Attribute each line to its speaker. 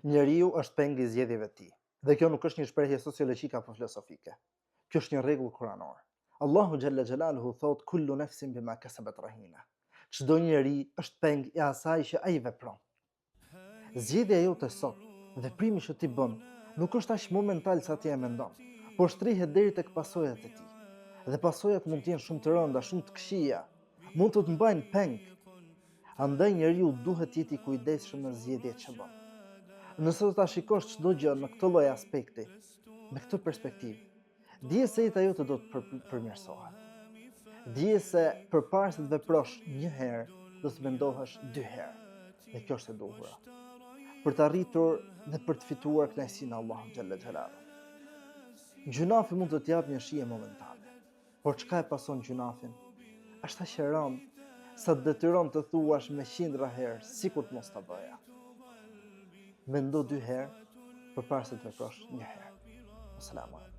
Speaker 1: Njeriu është peng I zgjedhjeve të tij. Dhe kjo nuk është një shprehje sociologjike apo filozofike. Kjo është një rregull kuranor. Allahu xhalla xhelaluhu thot kullu nafsin bima kasabat rahina. Çdo njeri është peng I asaj që ai vepron. Zgjedhja jote sot, veprimi që ti bën, nuk është aq momental sa ti e mendon, por shtrihet deri tek pasojat e tij. Dhe pasojat mund të jenë shumë të rënda, shumë të këqija, mund të mbajnë peng. Andaj njeriu duhet të jetë I kujdesshëm në zgjedhjet që bën. Nëse do ta shikosh çdo gjë në këtë lloj aspekti, me këtë perspektivë, dije se jeta jote do të përmirësohet. Dije se përpara se të veprosh një herë, do të mendohesh 2 herë. Dhe kjo është e duhura. Për të arritur dhe për të fituar kënaqësinë e Allahut xhalla xhelalu. Gjunafi mund të t'japë një shije momentane, por çka e pason gjunafin? Është aq e rëndë sa të detyron të thuash me qindra herë sikur të mos ta bëja. Mendo 2 herë përpara se të veprosh një herë. Asalamu alaikum.